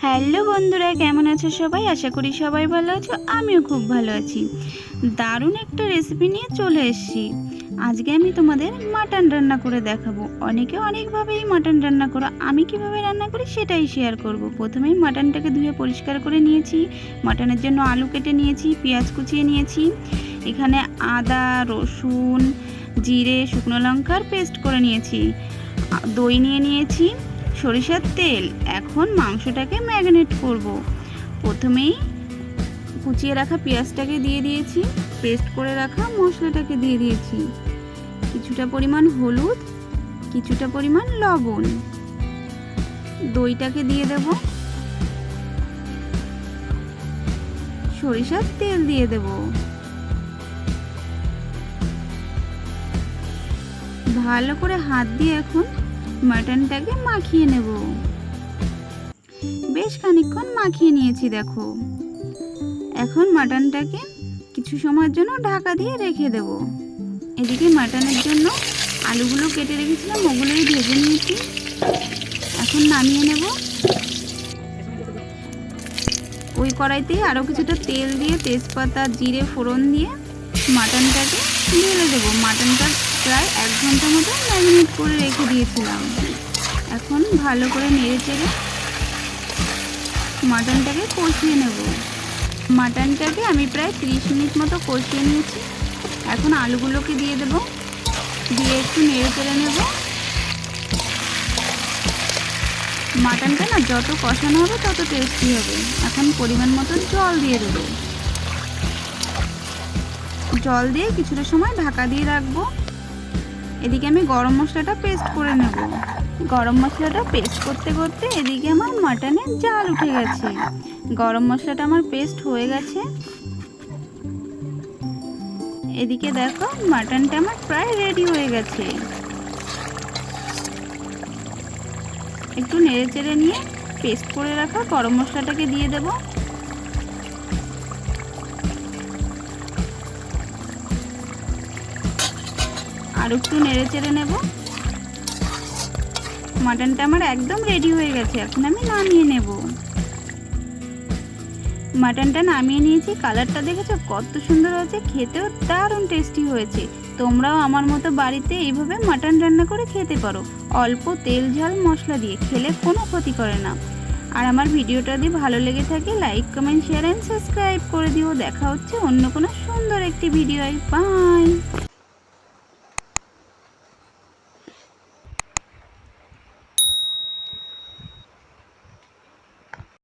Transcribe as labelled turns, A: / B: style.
A: Hello বন্ধুরা, কেমন আছো সবাই? আশা করি সবাই ভালো আছো। আমিও খুব ভালো আছি। দারুণ একটা রেসিপি নিয়ে চলে এসেছি। আজকে আমি তোমাদের মাটন রান্না করে দেখাবো। অনেকে অনেকভাবেই মাটন রান্না করো, আমি কিভাবে রান্না করি সেটাই শেয়ার করব। প্রথমেই মাটনটাকে ধুয়ে পরিষ্কার করে নিয়েছি। মাটনের জন্য আলু কেটে নিয়েছি, পেঁয়াজ কুচিয়ে নিয়েছি। এখানে আদা, রসুন, জিরে, শুকনো লঙ্কার পেস্ট করে নিয়েছি। দই নিয়েছি, সরিষার তেল। এখন মাংসটাকে ম্যারিনেট করব। প্রথমেই কুচিয়ে রাখা পেঁয়াজটাকে দিয়ে দিয়েছি, পেস্ট করে রাখা মশলাটাকে দিয়ে দিয়েছি, কিছুটা পরিমাণ হলুদ, কিছুটা পরিমাণ লবণ, দইটাকে দিয়ে দেব, সরিষার তেল দিয়ে দেব। ভালো করে হাত দিয়ে এখন মাটনটাকে মাখিয়ে নেব। বেশ খানিকক্ষণ মাখিয়ে নিয়েছি দেখো। এখন মাটনটাকে কিছু সময়ের জন্য ঢাকা দিয়ে রেখে দেব। এদিকে মাটনের জন্য আলুগুলো কেটে রেখেছিলাম, ওগুলোই ভেজে নিয়েছি। এখন নামিয়ে নেব। ওই কড়াইতেই আরও কিছুটা তেল দিয়ে তেজপাতা, জিরে ফোড়ন দিয়ে মাটনটাকে ঢেলে দেবো। মাটনটা প্রায় 1 ঘন্টা মতো ম্যারিনেট করে রেখে দিয়েছিলাম। এখন ভালো করে নেড়ে চেড়ে মাটনটাকে কষিয়ে নেব। মাটনটাকে আমি প্রায় 30 মিনিট মতো কষিয়ে নিয়েছি। এখন আলুগুলোকে দিয়ে দেব, দিয়ে একটু নেড়ে চেড়ে নেব। মাটনটা না যত কষানো হবে তত টেস্টি হবে। এখন পরিমাণ মতো জল দিয়ে দেব। জল দিয়ে কিছুটা সময় ঢাকা দিয়ে রাখবো। এদিকে আমি গরম মশলাটা পেস্ট করে নেব। গরম মশলাটা পেস্ট করতে করতে এদিকে আমার মাটনের জাল উঠে গেছে। গরম মশলাটা আমার পেস্ট হয়ে গেছে। এদিকে দেখো মাটনটা আমার প্রায় রেডি হয়ে গেছে। একটু নেড়ে চেড়ে নিয়ে পেস্ট করে রাখা গরম মশলাটাকে দিয়ে দেব। আর একটু নেড়ে চেড়ে নেব। মাটনটা আমার একদম রেডি হয়ে গেছে। এখন আমি নামিয়ে নেব। মাটনটা নামিয়ে নিয়েছি। কালারটা দেখেছো কত সুন্দর হয়েছে, খেতেও দারুণ টেস্টি হয়েছে। তোমরাও আমার মতো বাড়িতে এইভাবে মাটন রান্না করে খেতে পারো। অল্প তেল ঝাল মশলা দিয়ে খেলে কোনো ক্ষতি করে না। আর আমার ভিডিওটা যদি ভালো লেগে থাকে like, comment, share and subscribe করে দিও। দেখা হচ্ছে অন্য কোনো সুন্দর একটি ভিডিওয়। বাই।